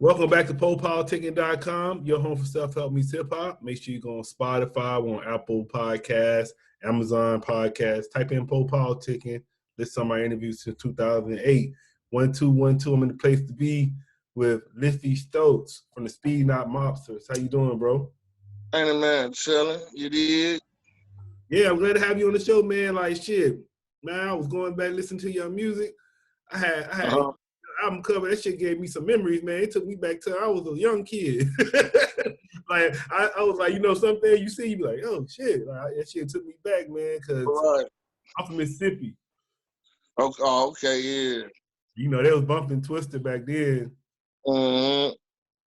Welcome back to popolitickin.com, your home for self-help meets hip-hop. Make sure you go on Spotify, we're on Apple Podcasts, Amazon Podcasts. Type in Popolitickin. Listen to some of my interviews since 2008. 1212, I'm in the place to be with Liffy Stokes from the Speedknot Mobstaz. How you doing, bro? Ain't man, chilling. You did? Yeah, I'm glad to have you on the show, man. Like, shit, man, I was going back listening to your music. I had album cover. That shit gave me some memories, man. It took me back to I was a young kid. Like I was like, you know, something you see, you be like, oh shit, like, that shit took me back, man. Cause right. I'm from Mississippi. Okay, okay, yeah. You know, they was bumping Twista back then. Mm-hmm.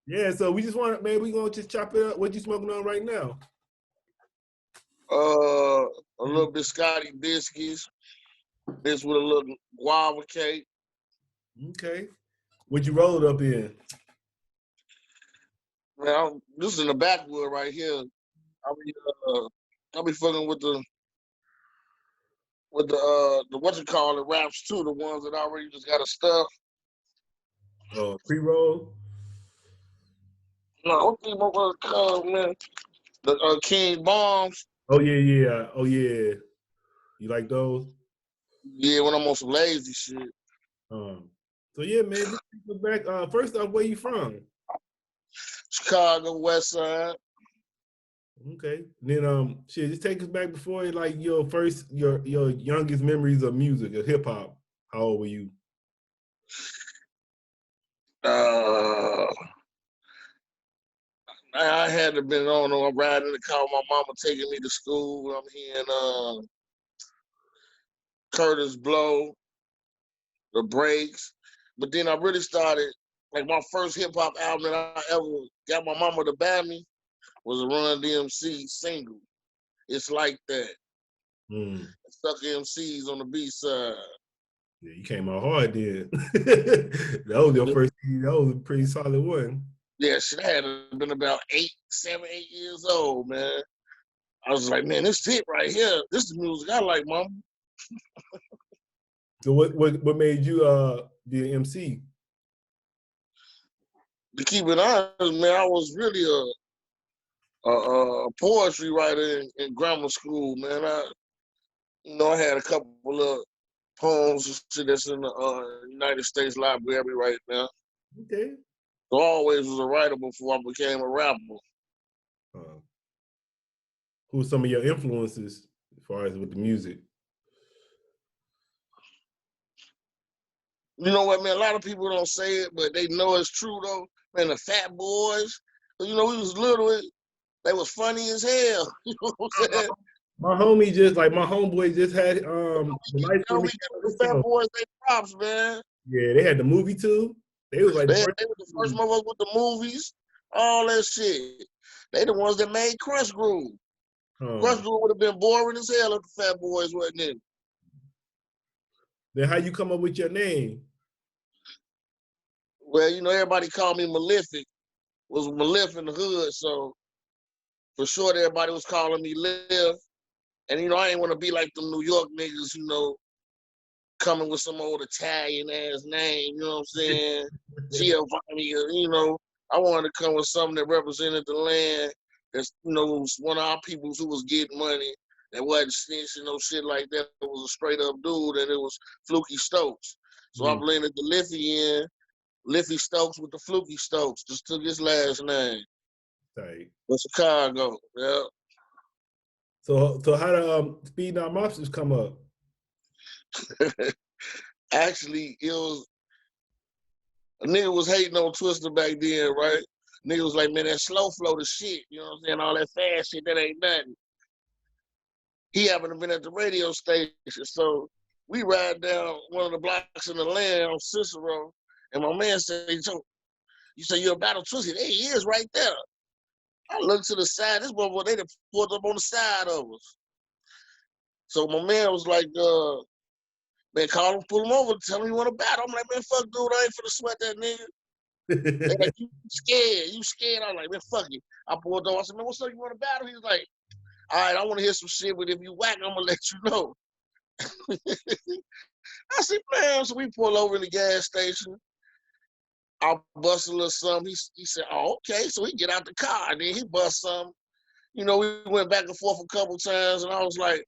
Yeah, so we just want, man, we gonna just chop it up. What you smoking on right now? A little biscotti biscuits. This with a little guava cake. Okay. What you roll it up in? Man, this is in the backwood right here. I'll be fucking with the what you call it wraps too, the ones that already just got a stuff. Oh, pre-roll? No, what was it called, man? The King Bombs. Oh yeah. Oh yeah. You like those? Yeah, when I'm on some lazy shit. So yeah, man, just take us back. First off, where you from? Chicago, West Side. Okay. Then shit, just take us back before like your youngest memories of music, of hip hop. How old were you? I had to been on. I'm riding in the car with my mama taking me to school. I'm hearing Curtis Blow, The Breaks. But then I really started, like my first hip hop album that I ever got my mama to buy me was a Run DMC single. It's Like That. Stuck MCs on the B side. Yeah, you came out hard then. That was your first. That was a pretty solid one. Yeah, shit, I had been about 8 years old, man. I was like, man, this it right here. This is the music I like, mama. So what made you be an MC? To keep it honest, man, I was really a poetry writer in grammar school, man. I had a couple of poems and shit that's in the United States Library right now. Okay. So I always was a writer before I became a rapper. Who were some of your influences as far as with the music? You know what, man? A lot of people don't say it, but they know it's true, though. Man, the Fat Boys, you know, we was little, they was funny as hell. You know what I'm saying? My homie my homeboy just had the Fat Boys, they props, man. Yeah, they had the movie too. They was like they were the first motherfuckers with the movies, all that shit. They the ones that made Crush Groove. Crush Groove would have been boring as hell if the Fat Boys wasn't in. Then how you come up with your name? Well, you know, everybody called me Malefic. Was Malif in the hood, so for sure everybody was calling me Liv. And you know, I ain't want to be like them New York niggas, you know, coming with some old Italian ass name, you know what I'm saying? Giovanni, you know. I wanted to come with something that represented the land. That's, you know, was one of our peoples who was getting money. That wasn't snitching, no shit like that. It was a straight up dude, and it was Fluky Stokes. So I blended the Liffy in, Liffy Stokes with the Fluky Stokes. Just took his last name. Right. From Chicago, yeah. So how did Speedknot Mobstaz come up? Actually, it was a nigga was hating on Twista back then, right? Nigga was like, man, that slow flow the shit. You know what I'm saying? All that fast shit, that ain't nothing. He happened to been at the radio station, so we ride down one of the blocks in the land on Cicero, and my man said, you say you're about to Twista? There he is right there. I looked to the side. This motherfucker, they pulled up on the side of us. So my man was like, man, call him, pull him over, tell him you want to battle. I'm like, man, fuck, dude, I ain't finna sweat that nigga. They like, you scared. I'm like, man, fuck you. I pulled over. I said, man, what's up? You want to battle? He's like, all right, I want to hear some shit, but if you whack, I'm going to let you know. I said, man, so we pull over in the gas station. I bust a little something. He said, "Oh, okay." So he get out the car and then he bust something. You know, we went back and forth a couple times, and I was like,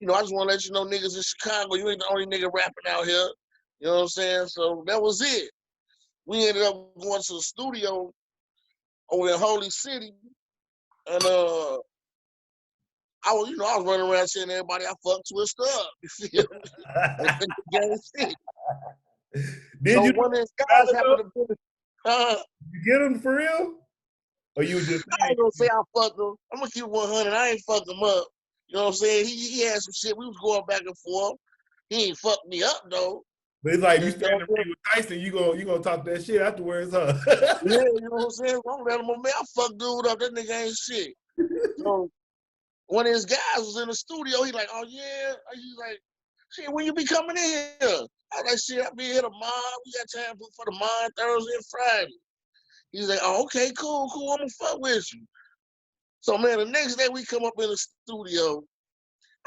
you know, I just want to let you know, niggas in Chicago, you ain't the only nigga rapping out here. You know what I'm saying? So that was it. We ended up going to the studio over in Holy City, and I was running around saying to everybody I fucked Twista up. You feel me? Gang shit. Did So you one of his guys happened to be, you get him for real? Or you just I ain't gonna say I fucked him. I'm gonna keep 100. I ain't fucked him up. You know what I'm saying? He had some shit. We was going back and forth. He ain't fucked me up though. but it's like you You stand know in the ring with Tyson, you gonna talk that shit afterwards, huh? Yeah, you know what I'm saying? I'm letting my man, I fuck dude up. That nigga ain't shit. So one of his guys was in the studio. He like, oh yeah. He's like, shit, when you be coming in here? I was like, shit, I be here tomorrow. We got time for the mine Thursday and Friday. He's like, oh, okay, cool. I'm gonna fuck with you. So man, the next day we come up in the studio.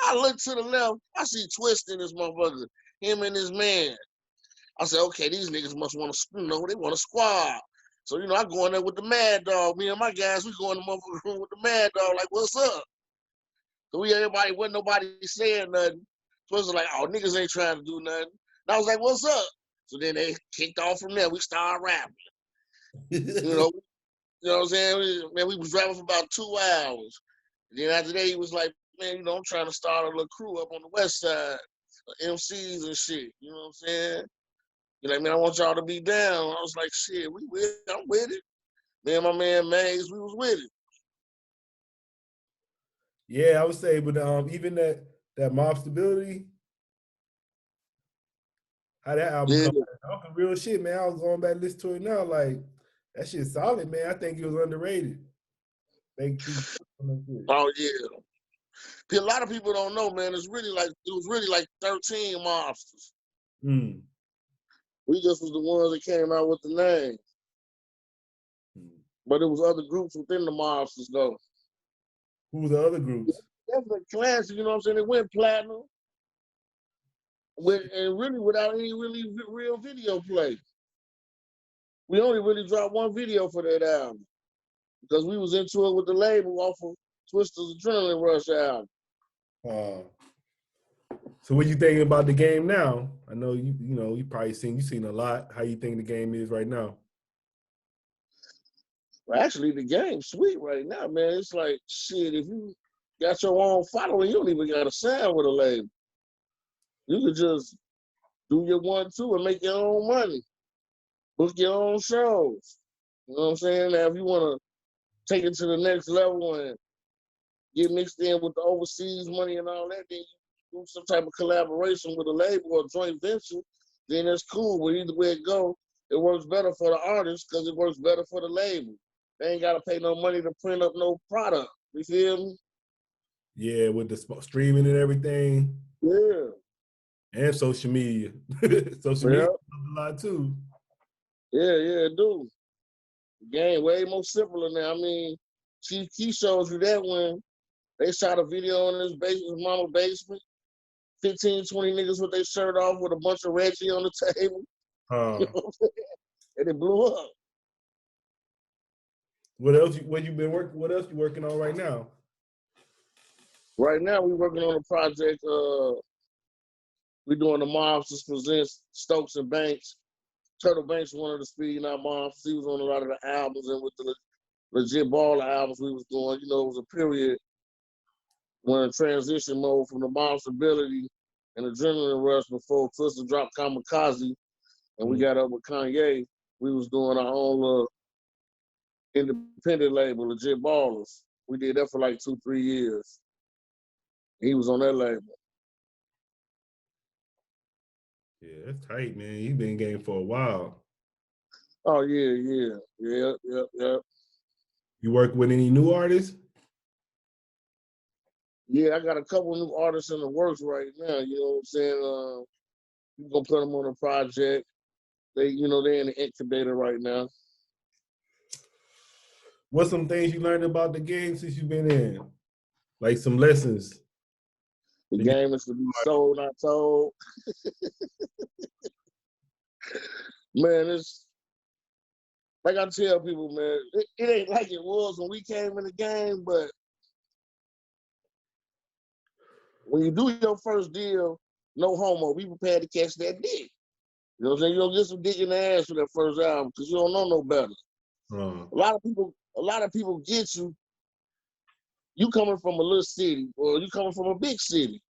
I look to the left. I see Twista in this motherfucker. Him and his man. I said, okay, these niggas must want to, they want to squad. So, I go in there with the Mad Dog. Me and my guys, we go in the motherfucking room with the Mad Dog, like, what's up? So wasn't nobody saying nothing. So it was like, oh, niggas ain't trying to do nothing. And I was like, what's up? So then they kicked off from there. We started rapping. You know what I'm saying? We was rapping for about 2 hours. And then after that, he was like, man, I'm trying to start a little crew up on the west side, MCs and shit. You know what I'm saying? You're like, man, I want y'all to be down. I was like, shit, I'm with it. Me and my man Maze, we was with it. Yeah, I would say, but even that Mob Stability, how that album Yeah. come out, talking real shit, man. I was going back and listen to it now, like that shit's solid, man. I think it was underrated. Oh yeah. A lot of people don't know, man. It was really like 13 Mobsters. Mm. We just was the ones that came out with the name. But it was other groups within the Mobsters though. Who were the other groups? That's the classic, you know what I'm saying? It went platinum. And really without any really real video play. We only really dropped one video for that album. Because we was into it with the label off of Twista's Adrenaline Rush album. So what you thinking about the game now? I know you probably seen a lot. How you think the game is right now? Well, actually, the game's sweet right now, man. It's like, shit, if you got your own following, you don't even got to sign with a label. You could just do your 1-2 and make your own money. Book your own shows. You know what I'm saying? Now, if you want to take it to the next level and get mixed in with the overseas money and all that, then you do some type of collaboration with a label or joint venture, then that's cool. But either way it go, it works better for the artist because it works better for the label. They ain't got to pay no money to print up no product. You feel me? Yeah, with the streaming and everything. Yeah. And social media. Social media a lot too. Yeah, it do. The game way more simpler now. I mean, Chief Key shows you that when they shot a video in his mama's basement. 15, 20 niggas with their shirt off with a bunch of Reggie on the table. You know what I'm saying? And it blew up. What else you working on right now? Right now we working on a project. We doing the Mobstaz presents Stokes and Banks. Turtle Banks was one of the Speedknot Mobstaz. He was on a lot of the albums, and with the legit baller albums we was doing, it was a period when in transition mode from the Mob Stability and Adrenaline Rush before Twista dropped Kamikaze, and we got up with Kanye. We was doing our own independent label, Legit Ballers. We did that for like 2-3 years. He was on that label. Yeah, that's tight, man. You've been in the game for a while. Oh yeah. You work with any new artists? Yeah, I got a couple new artists in the works right now. You know what I'm saying? We're gonna put them on a project. They're in the incubator right now. What's some things you learned about the game since you've been in? Like some lessons. The game is to be sold, not told. Man, like I tell people, man, it ain't like it was when we came in the game, but when you do your first deal, no homo, be prepared to catch that dick. You know what I'm saying? You don't get some dick in the ass for that first album because you don't know no better. A lot of people get you. You coming from a little city or you coming from a big city,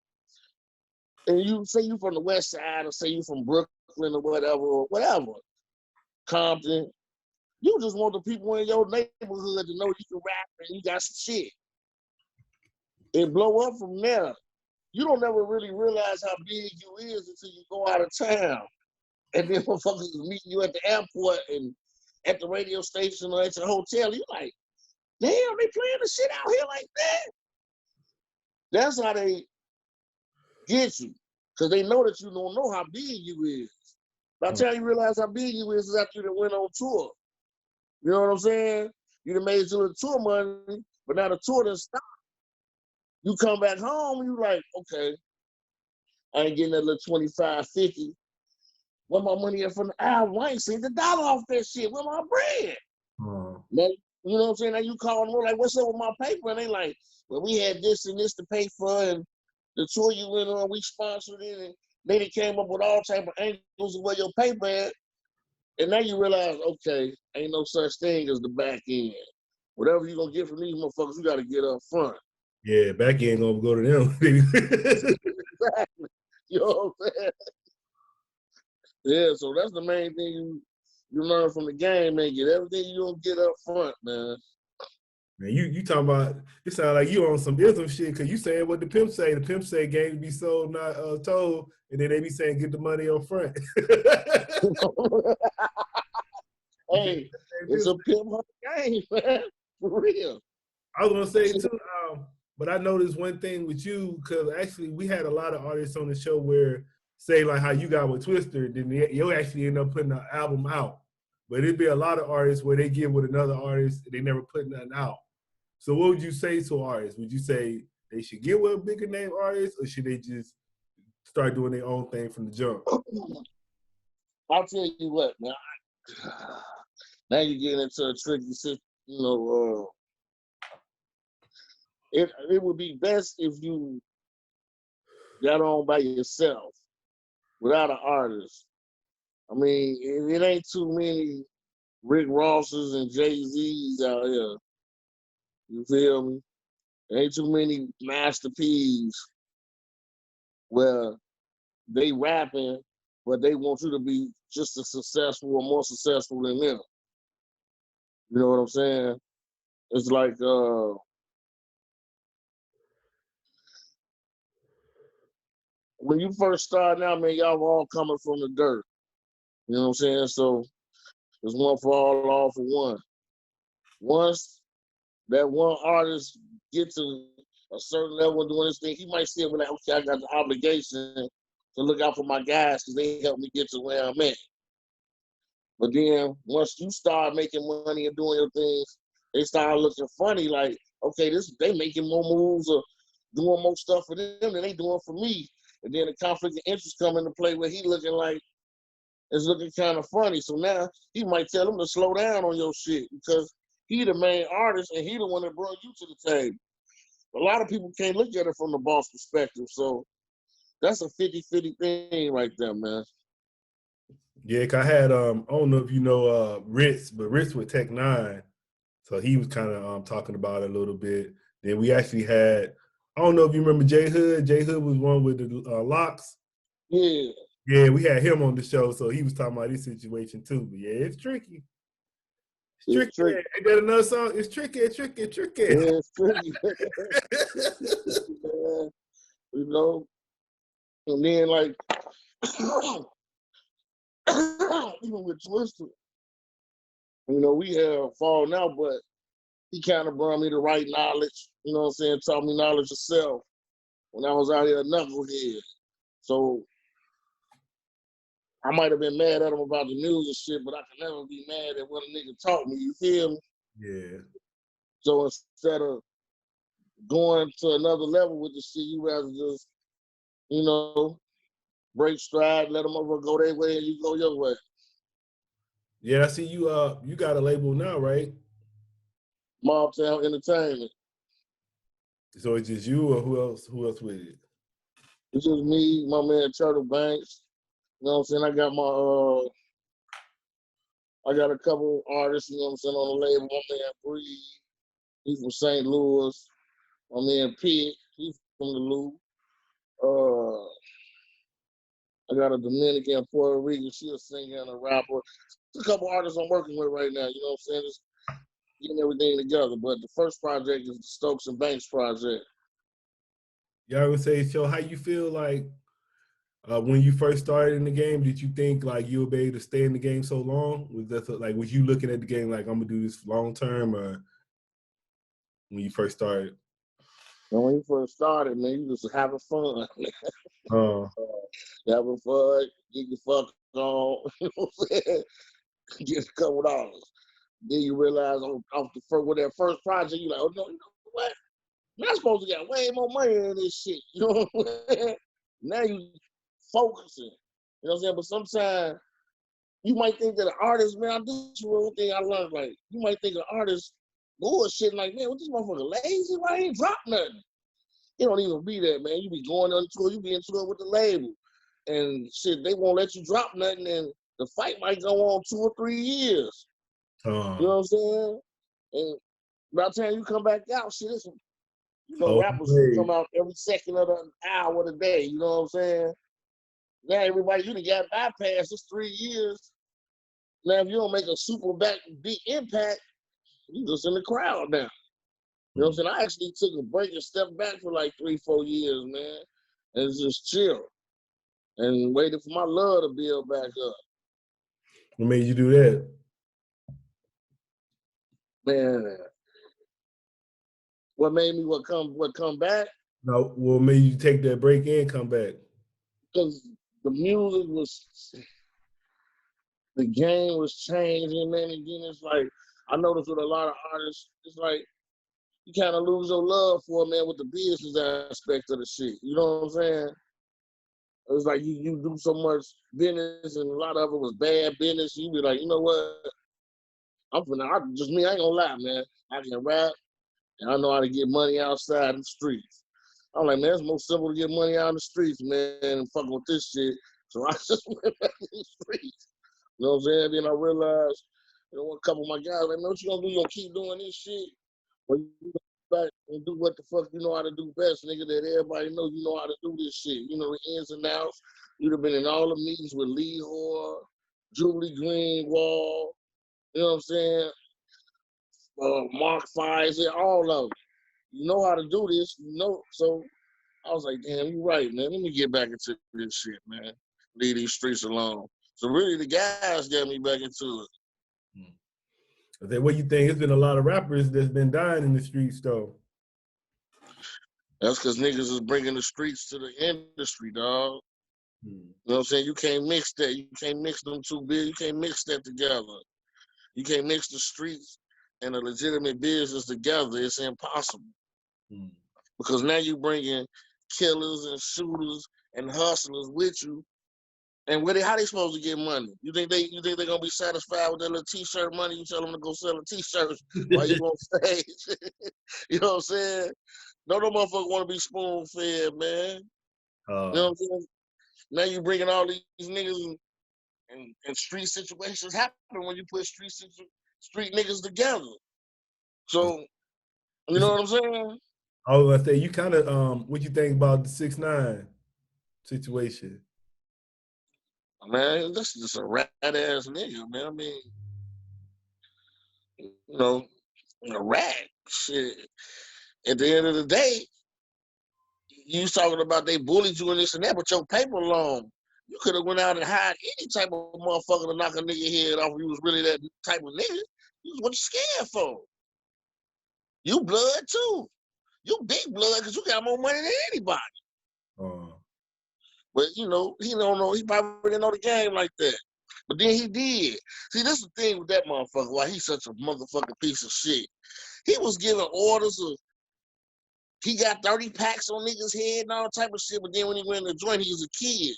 and you say you from the West Side or say you from Brooklyn or whatever, Compton. You just want the people in your neighborhood to know you can rap and you got some shit. It blow up from there. You don't ever really realize how big you is until you go out of town. And then motherfuckers meet you at the airport and at the radio station or at your hotel. You're like, damn, they playing the shit out here like that. That's how they get you. Because they know that you don't know how big you is. By the time you realize how big you is after you done went on tour. You know what I'm saying? You done made your tour money, but now the tour done stopped. You come back home, you like, okay, I ain't getting that little 25, 50. Where my money at from the album? I ain't seen the dollar off that shit. Where my bread? Now, you know what I'm saying? Now you calling them like, what's up with my paper? And they like, well, we had this and this to pay for, and the tour you went on, we sponsored it, and they came up with all type of angles of where your paper at. And now you realize, okay, ain't no such thing as the back end. Whatever you gonna get from these motherfuckers, you gotta get up front. Yeah, back end gonna go to them. Exactly. You know what I'm saying? Yeah, so that's the main thing you learn from the game, man. Get everything you gonna get up front, man. Man, you talking about, it sound like you on some ism shit, because you saying what the pimp say. The pimp say games be sold, not told, and then they be saying get the money up front. Hey, it's a pimp game, man. For real. I was gonna say too, but I noticed one thing with you, because actually we had a lot of artists on the show where, say like how you got with Twista, then you actually end up putting an album out. But it'd be a lot of artists where they get with another artist, they never put nothing out. So what would you say to artists? Would you say they should get with a bigger name artist, or should they just start doing their own thing from the jump? I'll tell you what, man. Now you're getting into a tricky situation. You know, it would be best if you got on by yourself without an artist. I mean, it ain't too many Rick Rosses and Jay-Z's out here. You feel me? There ain't too many Master P's where they rapping, but they want you to be just as successful or more successful than them. You know what I'm saying? It's like when you first starting out, man, y'all were all coming from the dirt. You know what I'm saying? So it's one for all for one. Once that one artist get to a certain level of doing this thing, he might still be like, okay, I got the obligation to look out for my guys because they helped me get to where I'm at. But then once you start making money and doing your things, they start looking funny, like, okay, they making more moves or doing more stuff for them than they doing for me. And then the conflict of interest come into play where he looking like it's looking kind of funny. So now he might tell them to slow down on your shit because he the main artist and he the one that brought you to the table. A lot of people can't look at it from the boss perspective. So that's a 50-50 thing right there, man. Yeah, 'cause I had I don't know if you know Ritz, but Ritz with Tech Nine, so he was kind of talking about it a little bit. Then we actually had, I don't know if you remember J Hood. J Hood was one with the locks. Yeah. Yeah, we had him on the show, so he was talking about this situation too. But yeah, it's tricky. It's tricky. Ain't that another song? It's tricky, tricky, tricky. Yeah, it's tricky. You know, and then like even with Twista, you know, we have fallen out, but he kind of brought me the right knowledge. You know what I'm saying? Taught me knowledge of self when I was out here a knucklehead. So I might have been mad at him about the news and shit, but I can never be mad at what a nigga taught me. You feel me? Yeah. So instead of going to another level with the shit, you rather just, you know, break stride, let them over go their way, and you go your way. Yeah, I see you. You got a label now, right? Mobtown Entertainment. So it's just you, or who else? Who else with it? It's just me, my man Turtle Banks. You know what I'm saying? I got a couple artists, you know what I'm saying, on the label. My man Breed, he's from St. Louis. My man Pig, he's from the Loop. I got a Dominican, Puerto Rican, she a singer and a rapper. There's a couple artists I'm working with right now, you know what I'm saying? Just getting everything together. But the first project is the Stokes and Banks project. Yeah, I would say, so how you feel like when you first started in the game? Did you think like you would be able to stay in the game so long? Was that like, was you looking at the game like, I'm gonna do this long term, or when you first started? And when you first started, man, you just having fun. Uh, Having fun, get your fuck on, you know what I'm saying? Get a couple dollars. Then you realize off the first, with that first project, you're like, oh no, you know what? I'm supposed to get way more money than this shit. You know what I'm saying? Now you focusing. You know what I'm saying? But sometimes you might think that an artist, man, this is one thing I learned. Like, you might think an artist bullshit, like, man, what this motherfucker lazy? Why he ain't drop nothing? It don't even be that, man. You be going on tour, you be into it with the label. And shit, they won't let you drop nothing, and the fight might go on 2 or 3 years. You know what I'm saying? And by the time you come back out, shit, it's, rappers come out every second of the hour of the day. You know what I'm saying? Now everybody, you done got bypassed. It's 3 years. Now if you don't make a super big impact, you just in the crowd now. You know what I'm saying? I actually took a break and stepped back for like 3, 4 years, man, and just chill and waited for my love to build back up. What made you do that? Man, what made me come back? No, what made you take that break and come back? Because the music was, the game was changing, man. And then it's like, I noticed with a lot of artists, it's like you kind of lose your love for it, man, with the business aspect of the shit. You know what I'm saying? It's like you do so much business, and a lot of it was bad business. You be like, you know what? Just me, I ain't gonna lie, man. I can rap, and I know how to get money outside the streets. I'm like, man, it's more simple to get money out in the streets, man, than fucking with this shit. So I just went back in the streets. You know what I'm saying? Then I realized, a couple of my guys, like, man, what you gonna do? You gonna keep doing this shit? Or you go back and do what the fuck you know how to do best, nigga, that everybody know you know how to do this shit. You know, the ins and outs. You'd have been in all the meetings with Lee Hoare, Julie Greenwald, you know what I'm saying? Mark Pfizer, all of them. You know how to do this, you know. So I was like, damn, you're right, man. Let me get back into this shit, man. Leave these streets alone. So really, the guys got me back into it. What you think? There's been a lot of rappers that's been dying in the streets, though. That's because niggas is bringing the streets to the industry, dog. You know what I'm saying? You can't mix that. You can't mix them two big. You can't mix that together. You can't mix the streets and a legitimate business together. It's impossible. Because now you bringing killers and shooters and hustlers with you. And how they supposed to get money? You think they're gonna be satisfied with that little t-shirt money? You tell them to go sell a t-shirts while you on stage. You know what I'm saying? No motherfucker want to be spoon fed, man. You know what I'm saying? Now you bringing all these niggas and street situations happen when you put street niggas together. So you know what I'm saying? I was gonna say, you kind of what you think about the 6ix9ine situation? Man, this is just a rat ass nigga, man. I mean, you know, a rat. Shit. At the end of the day, you was talking about they bullied you and this and that, but your paper long. You could have went out and hired any type of motherfucker to knock a nigga head off if you was really that type of nigga. What you scared for? You blood too. You big blood because you got more money than anybody. But you know, he don't know. He probably didn't know the game like that. But then he did. See, this is the thing with that motherfucker. Why he's such a motherfucking piece of shit. He was giving orders of. He got 30 packs on niggas' head and all type of shit. But then when he went in the joint, he was a kid.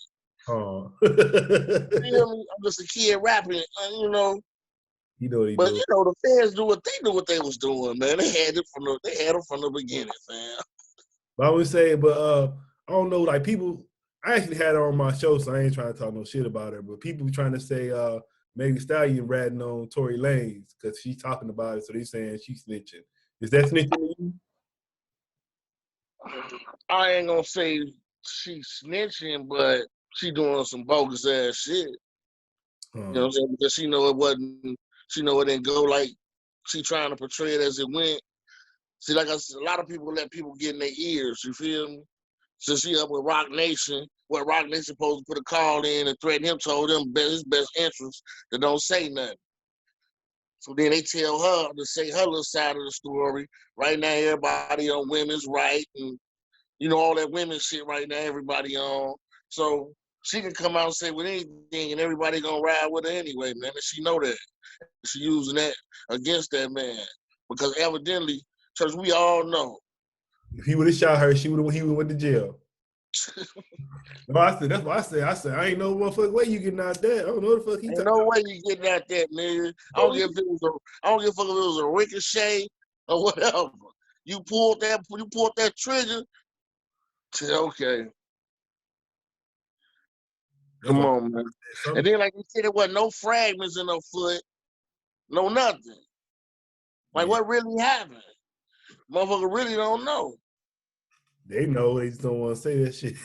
You know, I'm just a kid rapping. You know, You know what he But do. you know, the fans do what they knew what they was doing, man. They had it from the beginning, man. But I would say, I don't know, like people. I actually had her on my show, so I ain't trying to talk no shit about her. But people be trying to say Megan Thee Stallion ratting on Tory Lanez because she's talking about it, so they saying she's snitching. Is that snitching to you? I ain't gonna say she snitching, but she doing some bogus ass shit. You know what I'm saying? Because she know it didn't go like she trying to portray it as it went. See, like I said, a lot of people let people get in their ears, you feel me? So she up with Rock Nation, what Rock Nation supposed to put a call in and threaten him, told him his best interest to don't say nothing. So then they tell her to say her little side of the story. Right now, everybody on women's right and you know, all that women shit right now, everybody on. So she can come out and say with anything and everybody gonna ride with her anyway, man. And she know that. She using that against that man. Because evidently, church, we all know. If he would have shot her, he would have went to jail. No, I said that's what I said. I ain't no motherfucking way you getting out there. I don't know the fuck he Ain't talking no about. way you getting out that, nigga. I don't give a fuck if it was a ricochet or whatever. You pulled that trigger. Okay. Come on, man. And then like you said, there wasn't no fragments in her foot. No nothing. Like what really happened? Motherfucker really don't know. They know, they just don't want to say that shit.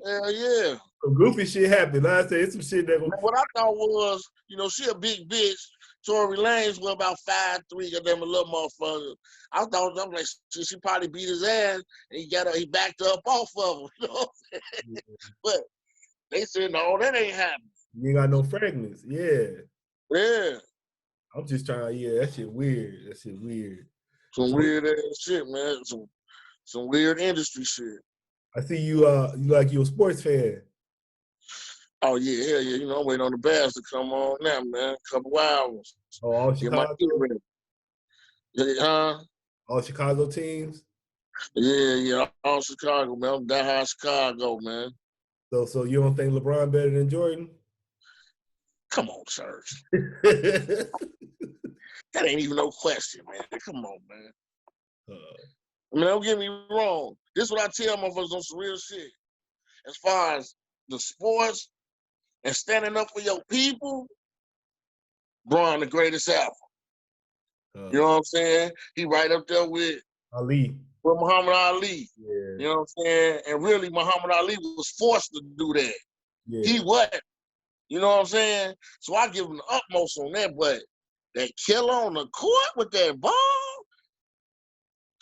Yeah. Some goofy shit happened. Like I said, it's some shit that what I thought was, you know, she a big bitch. Tory Lanez was about 5'3", goddamn a little motherfucker. I'm like, she probably beat his ass and he backed her up off of him. You know what I'm saying? But they said, no, that ain't happening. You ain't got no fragments. Yeah. Yeah. I'm just trying, that shit weird. That shit weird. Some weird ass shit, man. Some weird industry shit. I see you you a sports fan. Oh yeah, hell yeah. You know, I'm waiting on the Bears to come on now, man. A couple hours. Oh, all Chicago? Huh? All Chicago teams? Yeah, all Chicago, man. I'm that high Chicago, man. So you don't think LeBron better than Jordan? Come on, Serge. That ain't even no question, man. Come on, man. I mean, don't get me wrong. This is what I tell motherfuckers on some real shit. As far as the sports and standing up for your people, Bron the greatest ever. You know what I'm saying? He right up there with Ali. With Muhammad Ali. Yeah. You know what I'm saying? And really, Muhammad Ali was forced to do that. Yeah. He wasn't. You know what I'm saying? So I give him the utmost on that, but that killer on the court with that ball,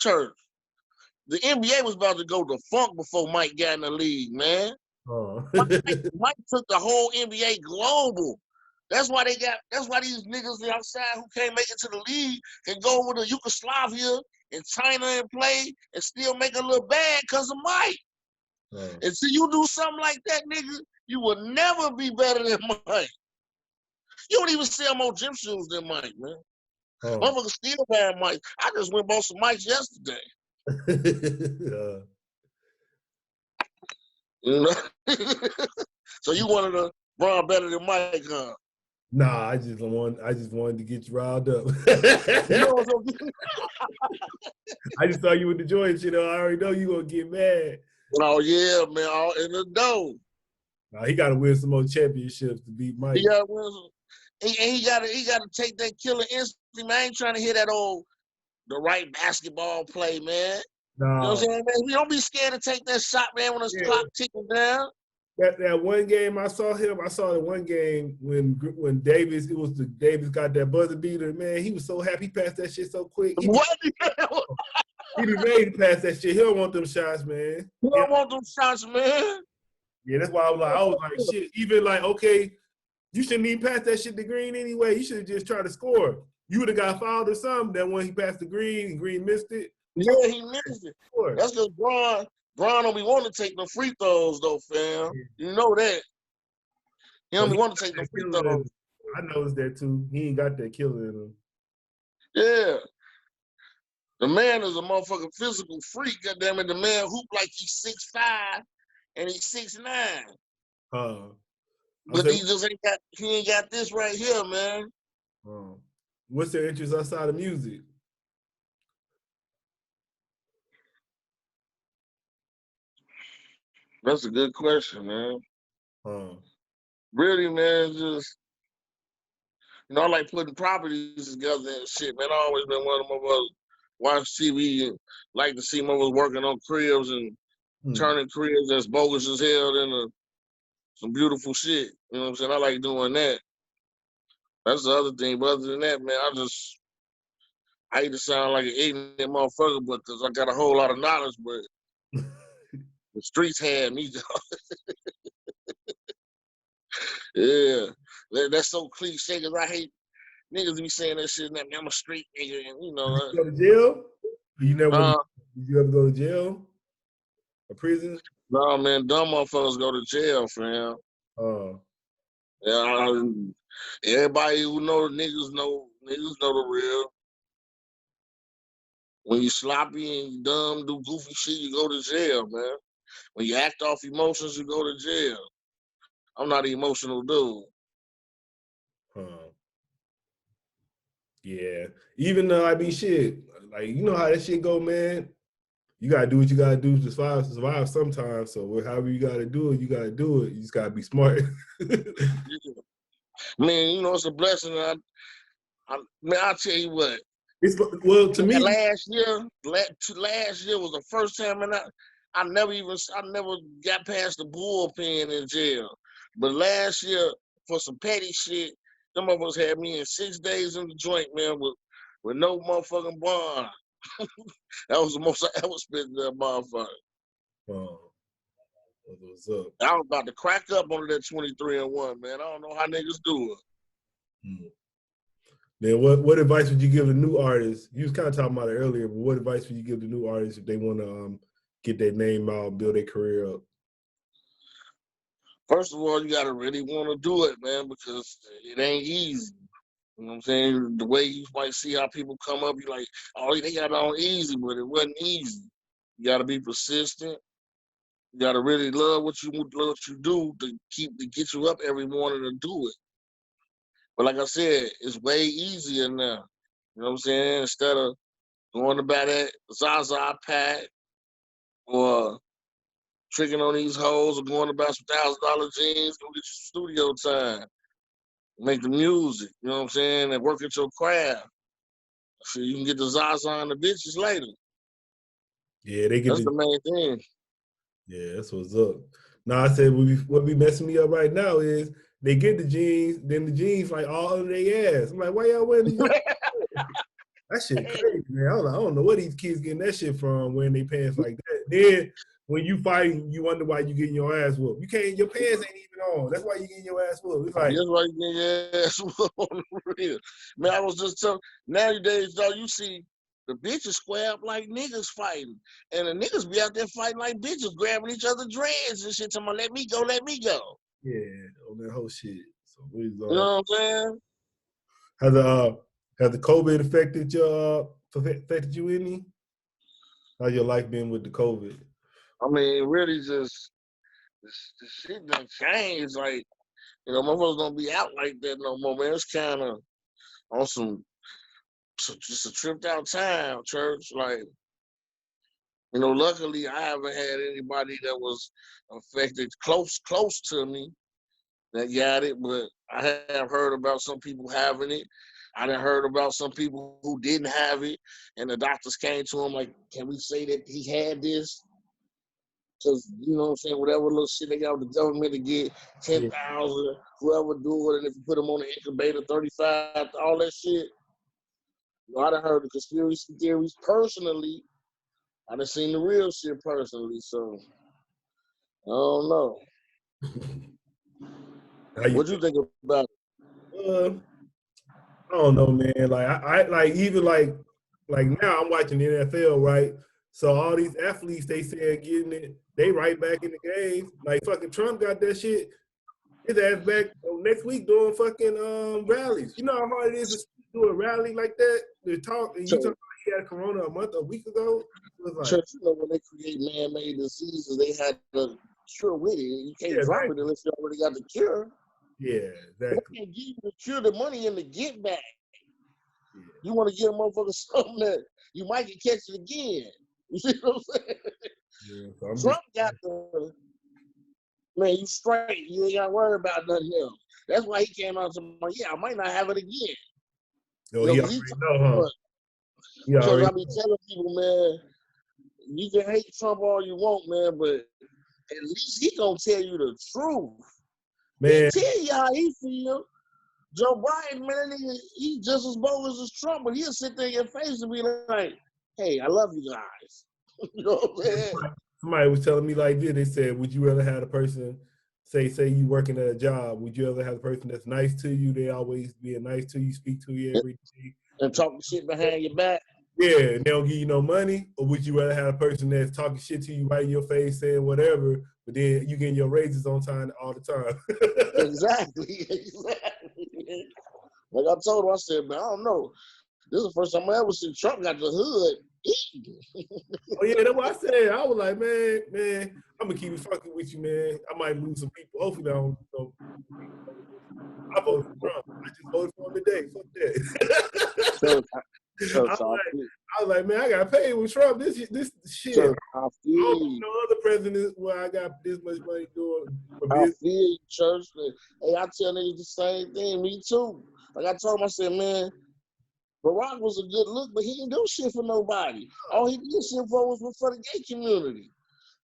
church. The NBA was about to go defunct before Mike got in the league, man. Mike took the whole NBA global. That's why these niggas outside who can't make it to the league can go over to Yugoslavia and China and play and still make a little bag because of Mike. And so you do something like that, nigga, you will never be better than Mike. You don't even sell more gym shoes than Mike, man. Motherfuckers still buying Mike. I just went and bought some Mikes yesterday. You know? So you wanted to run better than Mike, huh? Nah, I just wanted to get you riled up. I just thought you with the Jordan shit. I already know you gonna get mad. Oh yeah, man, all in the dough. Nah, he gotta win some more championships to beat Mike. He gotta win some. He gotta take that killer instinct. Man, I ain't trying to hear that the right basketball play, man. Nah. You know what I'm saying, man? We don't be scared to take that shot, man, when the clock ticking down. That one game I saw the one game when Davis got that buzzer beater, man, he was so happy he passed that shit so quick. He be ready to pass that shit. He don't want them shots, man. He don't want them shots, man. Yeah, that's why I was like, shit, even like, okay, you shouldn't even pass that shit to Green anyway. You should have just tried to score. You would have got fouled or something that when he passed to Green and Green missed it. Yeah, he missed it. That's because Bron don't be wanting to take the free throws, though, fam. Yeah. You know that. He don't be wanting to take the free throws. I noticed that, too. He ain't got that killer in him. Yeah. The man is a motherfucking physical freak, goddammit. The man hoop like he's 6'5" and he's 6'9". But he ain't got this right here, man. What's their interest outside of music? That's a good question, man. Um, Really, man, just I like putting properties together and shit, man. I always been one of them of us watch TV and like to see motherfuckers working on cribs and turning cribs that's bogus as hell into some beautiful shit. You know what I'm saying? I like doing that. That's the other thing. But other than that, man, I hate to sound like an ignorant motherfucker, but because I got a whole lot of knowledge, but the streets had me. Yeah. That's so cliche because I hate niggas be saying that shit. Man, I'm a street nigga, and Did you go to jail? You never went did you ever go to jail? Or prison? No, man, dumb motherfuckers go to jail, fam. Yeah, everybody who know the niggas know the real. When you sloppy and you dumb, do goofy shit, you go to jail, man. When you act off emotions, you go to jail. I'm not an emotional dude. Yeah. Even though I mean shit, like you know how that shit go, man. You gotta do what you gotta do to survive sometimes. So however you gotta do it, you gotta do it. You just gotta be smart. Man, it's a blessing. Man, I'll tell you what. Well, to me, last year was the first time, and I never got past the bullpen in jail. But last year, for some petty shit, them of us had me in 6 days in the joint, man, with no motherfucking bond. That was the most I ever spent in that motherfucker. What's up? I was about to crack up under that 23-1, man. I don't know how niggas do it. Then what advice would you give the new artists? You was kind of talking about it earlier, but what advice would you give the new artists if they want to get their name out, build their career up? First of all, you got to really want to do it, man, because it ain't easy. You know what I'm saying? The way you might see how people come up, you're like, oh, they got it on easy, but it wasn't easy. You got to be persistent. You got to really love what you do to get you up every morning to do it. But like I said, it's way easier now. You know what I'm saying? Instead of going to buy that Zaza pack or tricking on these hoes or going to buy some $1,000 jeans, go get your studio time. Make the music, you know what I'm saying, and work at your craft. So you can get the Zaza and the bitches later. Yeah, they get that's the main thing. Yeah, that's what's up. Now I said what be messing me up right now is they get the jeans, then the jeans like all under their ass. I'm like, why y'all wearing these? That shit crazy, man. I don't know where these kids getting that shit from wearing their pants like that. Then when you fighting, you wonder why you getting your ass whooped. Your pants ain't even on. That's why you getting your ass whooped. It's like, that's why you getting your ass whooped on the real. Man, I was just telling, nowadays, though, you see the bitches square up like niggas fighting. And the niggas be out there fighting like bitches, grabbing each other dreads and shit, talking about, let me go, let me go. Yeah, on that whole shit. So you know what I'm saying? Has the COVID affected you any? How's your life been with the COVID? I mean, really just the shit done changed. Like, motherfuckers don't be out like that no more, man. It's kind of on just a tripped out time, church. Like, luckily I haven't had anybody that was affected close to me that got it, but I have heard about some people having it. I done heard about some people who didn't have it, and the doctors came to him like, can we say that he had this? Because, you know what I'm saying, whatever little shit they got with the government to get 10,000, whoever do it, and if you put them on the incubator, 35, all that shit. I done heard the conspiracy theories personally. I done seen the real shit personally, so I don't know. What you think about it? I don't know, man. Like I like even like now I'm watching the NFL, right? So all these athletes they said getting it, they right back in the game. Like fucking Trump got that shit. His ass back next week doing fucking rallies. You know how hard it is to do a rally like that? To talk and you talking about he had corona a week ago? It was like, when they create man-made diseases, they had the cure with it. You can't drop it unless you already got the cure. Yeah, They exactly. can't give you the cure, the money in the get back. Yeah. You want to get a motherfucker something that you might get catch it again. You see what I'm saying? Yeah, so I'm Trump just got the man, you straight. You ain't got to worry about nothing else. That's why he came out and said, yeah, I might not have it again. yo, You know, he because already he talking know, too huh? much. He Because already I be telling people, man, you can hate Trump all you want, man, but at least he gonna tell you the truth. He man. tell you how he feel. Joe Biden, man, that nigga, he just as bogus as Trump, but he'll sit there in your face and be like, hey, I love you guys. You know what I'm saying? Somebody was telling me like this. They said, "Would you rather have a person say you working at a job? Would you rather have a person that's nice to you? They always being nice to you, speak to you every day, And talking shit behind your back. yeah, and they don't give you no money? Or would you rather have a person that's talking shit to you right in your face, saying whatever, but then you getting your raises on time all the time?" Exactly. Exactly. Like I told him, I said, man, I don't know. This is the first time I ever seen Trump got the hood eating. Oh yeah, that's what I said. I was like, man, I'm gonna keep it fucking with you, man. I might lose some people. Hopefully, I don't. I voted for Trump. I just voted for him today. Fuck that. Church, I feel, I was like, man, I got paid with Trump. This shit. church, I I don't feel know you. no other president where I got this much money doing for I business. feel you, church. Hey, I tell niggas the same thing. Me too. Like I told him, I said, man, Barack was a good look, but he didn't do shit for nobody. All he did shit for was for the gay community.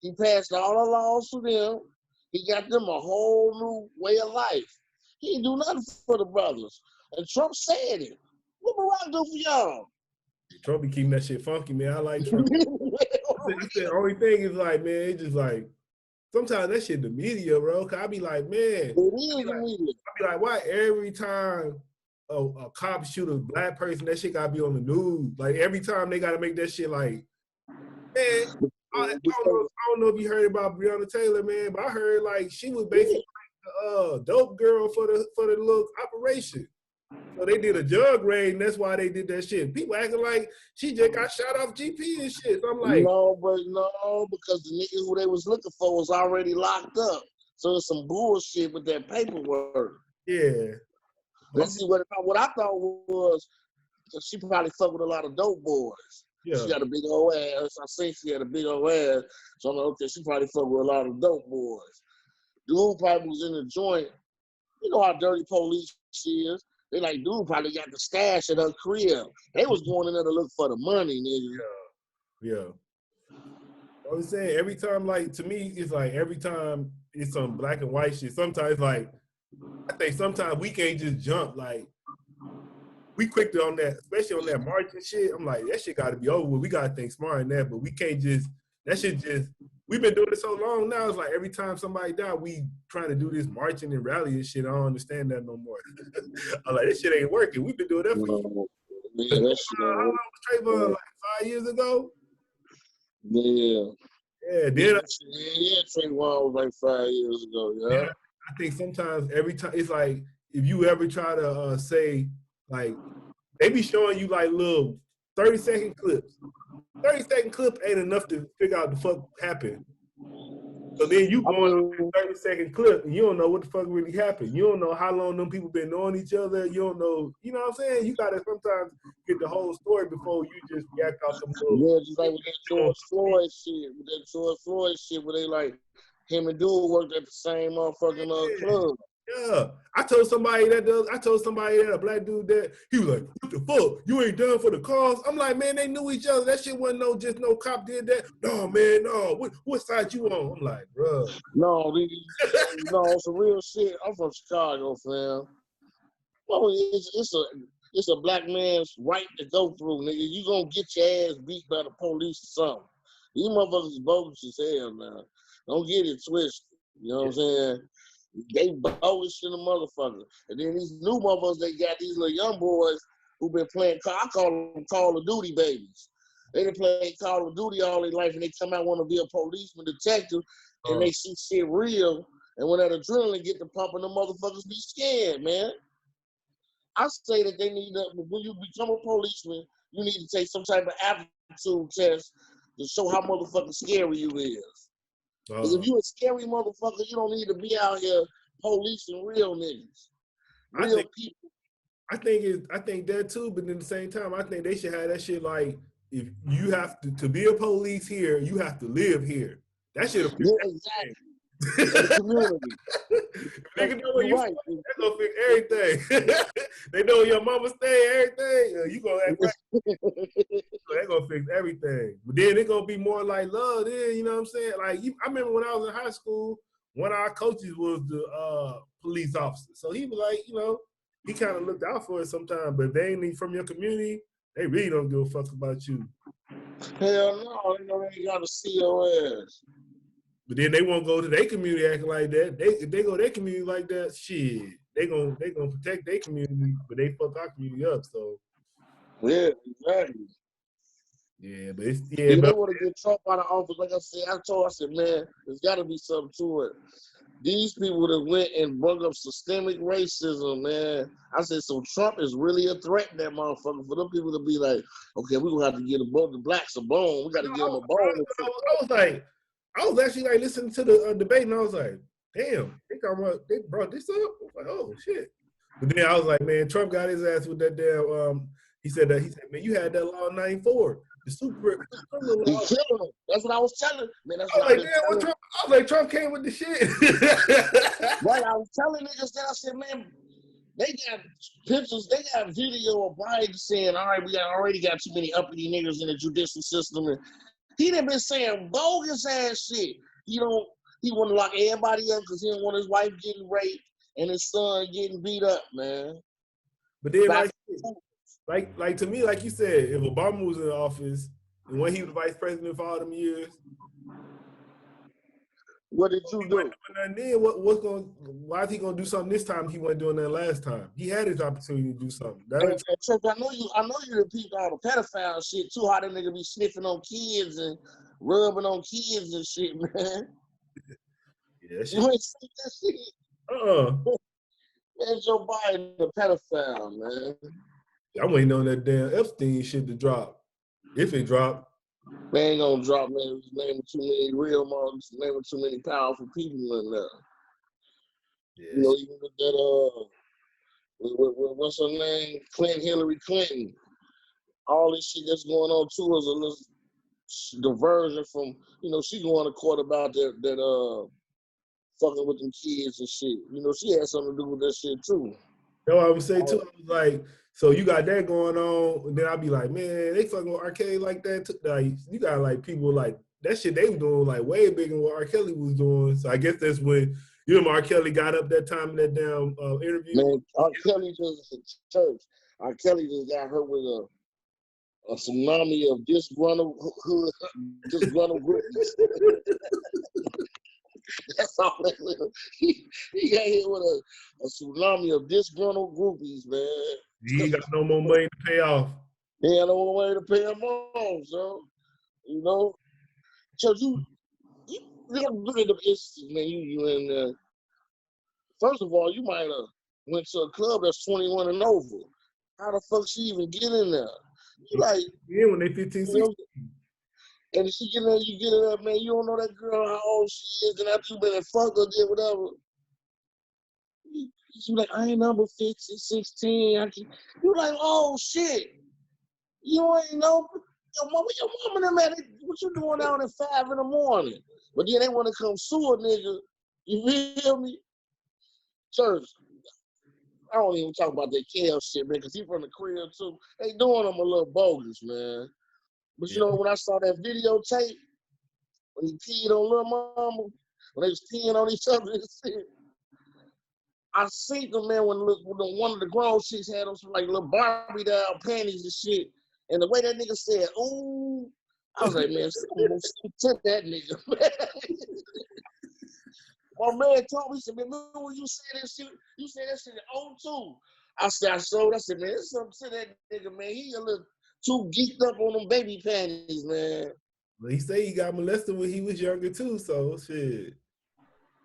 He passed all the laws to them. He got them a whole new way of life. He didn't do nothing for the brothers. And Trump said it. What Barack do for y'all? Trump be keeping that shit funky, man. I like Trump. I said the only thing is like, man, it's just like sometimes that shit the media, bro. Cause I be like, man, It is the media. I be like, why every time a cop shoot a black person, that shit gotta be on the news? Like every time they gotta make that shit like, man, I don't know if you heard about Breonna Taylor, man, but I heard like she was basically like the dope girl for the little operation. So they did a drug raid, and that's why they did that shit. People acting like she just got shot off GP and shit. So I'm like, No, because the nigga who they was looking for was already locked up. So it's some bullshit with that paperwork. yeah. Let's see what I thought was she probably fucked with a lot of dope boys. Yeah. She got a big old ass. I say she had a big old ass. So I'm like, okay, she probably fucked with a lot of dope boys. Dude probably was in the joint. You know how dirty police is. They like, dude probably got the stash at her crib. They was going in there to look for the money, nigga. Yeah. I was saying every time, like to me, it's like every time it's some black and white shit. Sometimes, like I think sometimes we can't just jump. Like we quick on that, especially on that marching shit. I'm like, that shit got to be over with. We got to think smart in that, but we can't just. That shit just. We've been doing it so long now. It's like every time somebody die, we trying to do this marching and rally and shit. I don't understand that no more. I'm like, this shit ain't working. We've been doing that for years. Yeah, that shit How long was Trayvon? Like 5 years ago? Yeah. Yeah, then Yeah, Trayvon was like 5 years ago, yeah. I think sometimes every time it's like if you ever try to say like they be showing you like little 30-second clips. 30-second clip ain't enough to figure out the fuck happened. So then you going on a 30-second clip and you don't know what the fuck really happened. You don't know how long them people been knowing each other. You don't know, you know what I'm saying? You gotta sometimes get the whole story before you just react off them little. Yeah, just like with that George Floyd shit, where they like him and dude worked at the same motherfucking club. Yeah, I told somebody that a black dude that he was like, "What the fuck? You ain't done for the cause?" I'm like, man, they knew each other. That shit wasn't just no cop did that. No, man, no. What side you on? I'm like, bro. No, it's a real shit. I'm from Chicago, fam. Well, it's a black man's right to go through, nigga. You gonna get your ass beat by the police or something. These motherfuckers is bogus as hell, man. Don't get it twisted. You know what I'm saying? They bogus in the motherfucker. And then these new motherfuckers, they got these little young boys who been playing, I call them Call of Duty babies. They done played Call of Duty all their life and they come out want to be a policeman, detective, and they see shit real. And when that adrenaline get to pumping, the motherfuckers be scared, man. I say that they need to, when you become a policeman, you need to take some type of aptitude test to show how motherfucking scary you is. Because if you a scary motherfucker, you don't need to be out here police and real niggas. Real people. I think that too, but at the same time, I think they should have that shit like if you have to be a police here, you have to live here. That should have Yeah, exactly. In the community. Nigga know where you right. That's gonna fix everything. They know your mama stay, everything. You gonna act right. So they gonna fix everything. But then it's gonna be more like love then, you know what I'm saying? Like I remember when I was in high school, one of our coaches was the police officer. So he was like, you know, he kind of looked out for it sometimes, but if they ain't from your community, they really don't give a fuck about you. Hell no, they know they gotta see your ass. But then they won't go to their community acting like that. If they go to their community like that, shit, they gonna protect their community, but they fuck our community up. So yeah, exactly. Yeah, but it's They want to get Trump out of office. Like I said, man, there's got to be something to it. These people that went and brought up systemic racism, man. I said, so Trump is really a threat, that motherfucker. For them people to be like, okay, we're going to have to get the blacks a bone. We got to get them a bone. I was actually like listening to the debate, and I was like, damn, they brought this up? I was like, oh, shit. But then I was like, man, Trump got his ass with that damn, he said, man, you had that law in 94. The super criminal law. He killed him. That's what I was telling. Man, that's I was like, damn, Trump? I was like, Trump came with the shit. Right, I was telling niggas that. I said, man, they got pictures, they got video of Biden saying, all right, we already got too many uppity niggas in the judicial system. And he done been saying bogus ass shit. He want to lock everybody up because he don't want his wife getting raped and his son getting beat up, man. But then, like to me, like you said, if Obama was in office and when he was vice president for all them years, what did you do? Then why is he gonna do something this time? He wasn't doing that last time. He had his opportunity to do something. I know you the people all the pedophile shit too. How that nigga be sniffing on kids and rubbing on kids and shit, man. Yeah, that shit. You ain't seen that shit? Man, Joe Biden the pedophile, man. I'm waiting on that damn Epstein shit to drop. If it dropped. They ain't gonna drop, man. Just naming too many real models, naming too many powerful people in there. Yeah, you know, even with that, what's her name? Hillary Clinton. All this shit that's going on too is a little diversion from, you know, she going to court about that fucking with them kids and shit. You know, she had something to do with that shit too. That's what I would say too. I was like, so you got that going on, and then I'd be like, man, they fucking with R. Kelly like that too. Like, you got like people like that shit they were doing like way bigger than what R. Kelly was doing. So I guess that's when R. Kelly got up that time in that damn interview. Man, R. Kelly just church. R. Kelly just got hurt with a tsunami of disgruntled groupies. That's all that little. He got hit with a tsunami of disgruntled groupies, man. He ain't got no more money to pay off. He ain't no more money to pay them off, so you know. So you gotta look at the instances, man. You in first of all, you might have went to a club that's 21 and over. How the fuck she even get in there? You like when they 15, 16. And she get in there, you get it up, man. You don't know that girl, how old she is, and after you been and fucked her, did whatever. You like, I ain't number 15, 16. You like, oh shit. You ain't know. Your mama them, man, what you doing out at 5 in the morning? But then they want to come sue a nigga. You feel me? Church. I don't even talk about that Kale shit, man, because he from the crib too. They doing them a little bogus, man. But you know, when I saw that videotape, when he peed on little mama, when they was peeing on each other and shit, I seen the man when one of the grown chicks had on some like little Barbie doll panties and shit. And the way that nigga said, ooh, I was like, man, tip that nigga, man. My man told me, he said, man, remember when you said that shit? You said that shit in 02. I said, I said, man, there's something to that nigga, man. He a little too geeked up on them baby panties, man. Well, he say he got molested when he was younger too, so shit.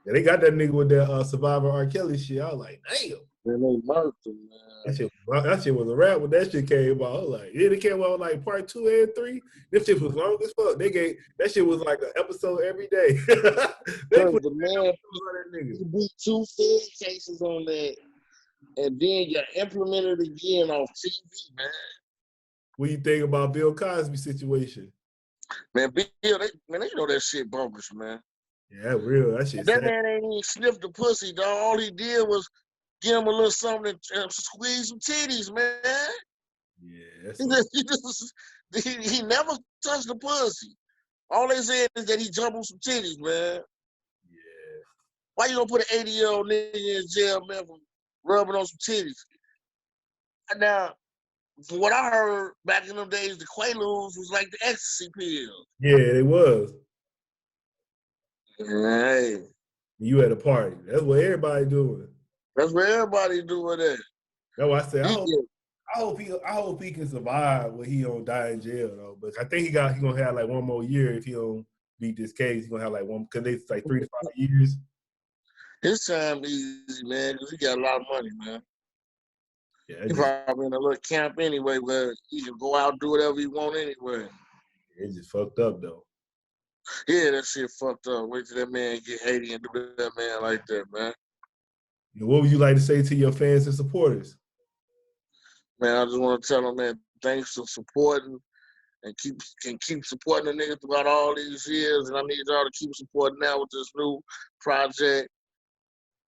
Yeah, they got that nigga with that Survivor R. Kelly shit. I was like, damn. Man, they murked him, man. That shit was a rap when that shit came out. Like, it came out like part 2 and 3. This shit was long as fuck. That shit was like an episode every day. They Cause put the man, that nigga. you beat 2 Fed cases on that, and then you implemented it again off TV, man. What do you think about Bill Cosby situation? Man, Bill, they know that shit bogus, man. Yeah, real. That shit That sad. man ain't even sniffed the pussy, dog. All he did was give him a little something to squeeze some titties, man. Yeah, He never touched the pussy. All they said is that he jumped on some titties, man. yeah. Why you gonna put an 80-year-old nigga in jail, man, for rubbing on some titties? Now, from what I heard back in them days, the Quaaludes was like the ecstasy pills. Yeah, it was. Hey, You at a party. That's what everybody doing. that's what everybody doing that. That's why I say Yeah. I hope he can survive when he don't die in jail though. But I think he gonna have like one more year if he don't beat this case. He gonna have like one because it's like 3 to 5 years. His time easy, man, because he got a lot of money, man. Yeah, He probably in a little camp anyway where he can go out and do whatever he want anyway. it just fucked up though. Yeah, that shit fucked up. Wait till that man get Haiti and do that man like that, man. What would you like to say to your fans and supporters? Man, I just want to tell them, man, thanks for supporting and keep supporting the nigga throughout all these years. And I need y'all to keep supporting now with this new project,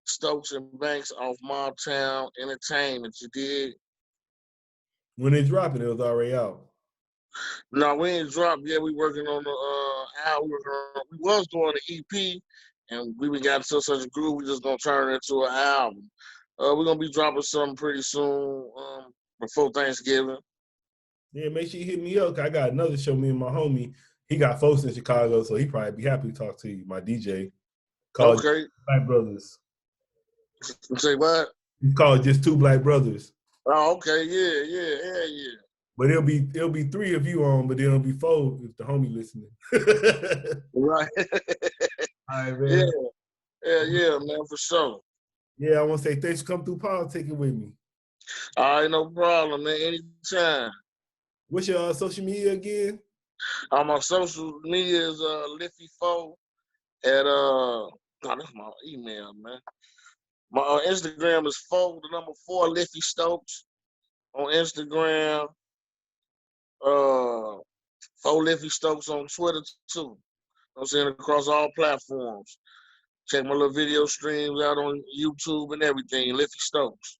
Stokes and Banks off Mobtown Entertainment. You did? When it dropping, it was already out. No, we ain't dropped yet. We working on the album. We was doing the EP, and we got into such a groove. We just gonna turn it into an album. We're gonna be dropping something pretty soon, before Thanksgiving. Yeah, make sure you hit me up. I got another show. Me and my homie, he got folks in Chicago, so he probably be happy to talk to you. My DJ called Okay. Black Brothers. Say what? He's called Just Two Black Brothers. Oh, okay. Yeah. But it'll be 3 of you on, but then it'll be 4 if the homie listening. Right. All right, man. Yeah, man, for sure. Yeah, I want to say thanks for coming through politicking with me. All right, no problem, man. Anytime. What's your social media again? My social media is Liffy4 at that's my email, man. My Instagram is 4 Liffy Stokes on Instagram. 4 Liffy Stokes on Twitter too. I'm saying across all platforms. Check my little video streams out on YouTube and everything. Liffy Stokes.